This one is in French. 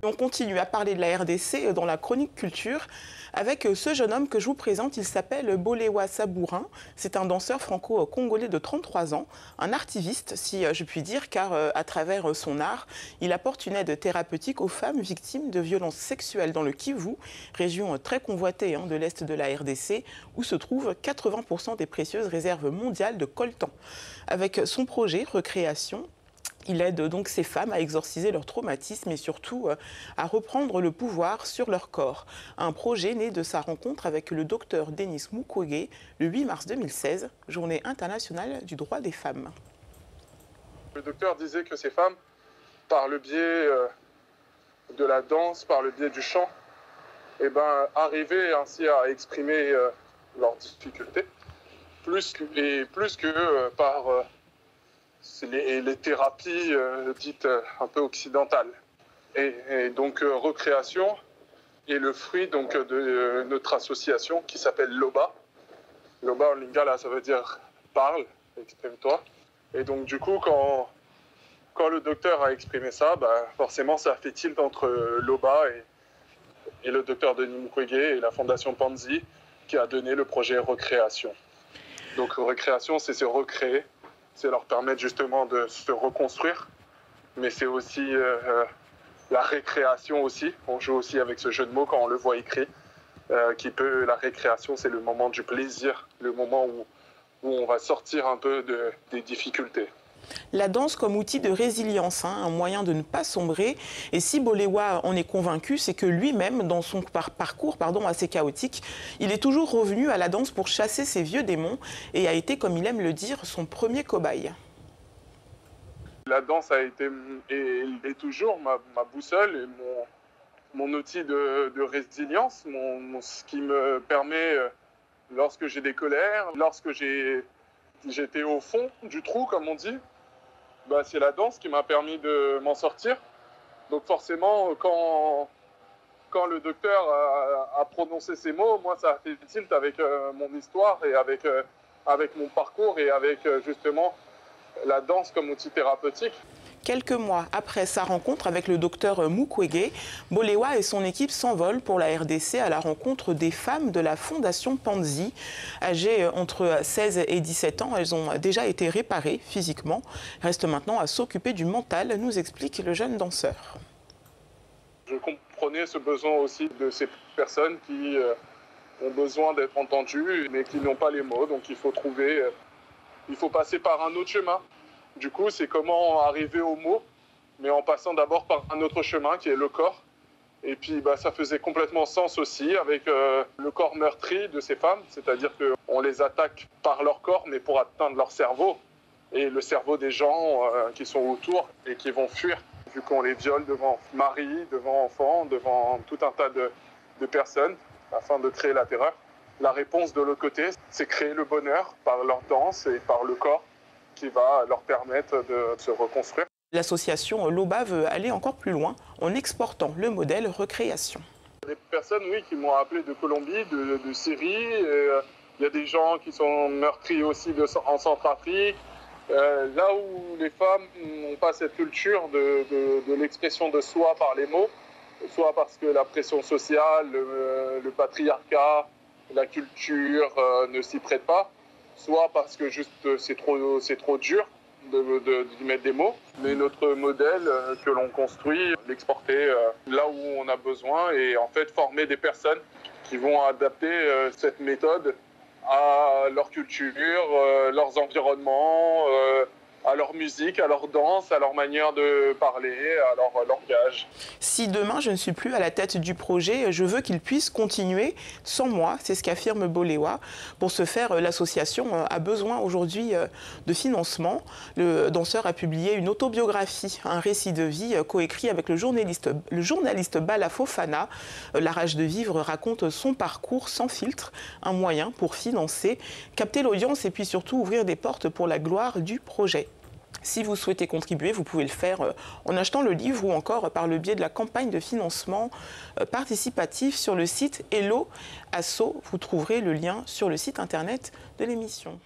On continue à parler de la RDC dans la chronique culture avec ce jeune homme que je vous présente. Il s'appelle Bolewa Sabourin. C'est un danseur franco-congolais de 33 ans, un artiviste si je puis dire, car à travers son art, il apporte une aide thérapeutique aux femmes victimes de violences sexuelles dans le Kivu, région très convoitée de l'Est de la RDC, où se trouvent 80% des précieuses réserves mondiales de coltan. Avec son projet Recréation, il aide donc ces femmes à exorciser leur traumatisme et surtout à reprendre le pouvoir sur leur corps. Un projet né de sa rencontre avec le docteur Denis Mukwege le 8 mars 2016, journée internationale du droit des femmes. Le docteur disait que ces femmes, par le biais de la danse, par le biais du chant, arrivaient ainsi à exprimer leurs difficultés, plus que par les thérapies dites un peu occidentales. Et donc Recréation est le fruit donc, de notre association qui s'appelle Loba. Loba en lingala, ça veut dire parle, exprime-toi. Et donc du coup, quand le docteur a exprimé ça, forcément ça a fait tilt entre Loba et le docteur Denis Mukwege et la fondation Panzi qui a donné le projet Recréation. Donc Recréation, c'est se recréer, c'est leur permettre justement de se reconstruire, mais c'est aussi la récréation aussi. On joue aussi avec ce jeu de mots quand on le voit écrit, la récréation, c'est le moment du plaisir, le moment où on va sortir un peu des difficultés. La danse comme outil de résilience, un moyen de ne pas sombrer. Et si Bolewa en est convaincu, c'est que lui-même, dans son parcours assez chaotique, il est toujours revenu à la danse pour chasser ses vieux démons et a été, comme il aime le dire, son premier cobaye. La danse a été et est toujours ma boussole et mon outil de résilience, ce qui me permet, lorsque j'ai des colères, lorsque j'étais au fond du trou, comme on dit, c'est la danse qui m'a permis de m'en sortir. Donc forcément, quand le docteur a prononcé ces mots, moi ça a fait tilt avec mon histoire et avec mon parcours et avec justement la danse comme outil thérapeutique. Quelques mois après sa rencontre avec le docteur Mukwege, Bolewa et son équipe s'envolent pour la RDC à la rencontre des femmes de la fondation Panzi. Âgées entre 16 et 17 ans, elles ont déjà été réparées physiquement. Reste maintenant à s'occuper du mental, nous explique le jeune danseur. Je comprenais ce besoin aussi de ces personnes qui ont besoin d'être entendues, mais qui n'ont pas les mots. Donc il faut passer par un autre chemin. Du coup, c'est comment arriver aux mots, mais en passant d'abord par un autre chemin qui est le corps. Et puis, ça faisait complètement sens aussi avec le corps meurtri de ces femmes, c'est-à-dire qu'on les attaque par leur corps, mais pour atteindre leur cerveau et le cerveau des gens qui sont autour et qui vont fuir, vu qu'on les viole devant mari, devant enfants, devant tout un tas de personnes, afin de créer la terreur. La réponse de l'autre côté, c'est créer le bonheur par leur danse et par le corps, qui va leur permettre de se reconstruire. L'association Loba veut aller encore plus loin en exportant le modèle Recréation. Des personnes, oui, qui m'ont appelé de Colombie, de Syrie. Il y a des gens qui sont meurtris aussi en Centrafrique. Là où les femmes n'ont pas cette culture de l'expression de soi par les mots, soit parce que la pression sociale, le patriarcat, la culture ne s'y prête pas, soit parce que juste c'est trop dur d'y mettre des mots. Mais notre modèle que l'on construit, l'exporter là où on a besoin et en fait former des personnes qui vont adapter cette méthode à leur culture, leurs environnements, à leur musique, à leur danse, à leur manière de parler, à leur langage. Si demain je ne suis plus à la tête du projet, je veux qu'il puisse continuer sans moi, c'est ce qu'affirme Bolewa. Pour ce faire, l'association a besoin aujourd'hui de financement. Le danseur a publié une autobiographie, un récit de vie coécrit avec le journaliste Bala Fofana. La rage de vivre raconte son parcours sans filtre, un moyen pour financer, capter l'audience et puis surtout ouvrir des portes pour la gloire du projet. Si vous souhaitez contribuer, vous pouvez le faire en achetant le livre ou encore par le biais de la campagne de financement participatif sur le site Hello Asso. Vous trouverez le lien sur le site internet de l'émission.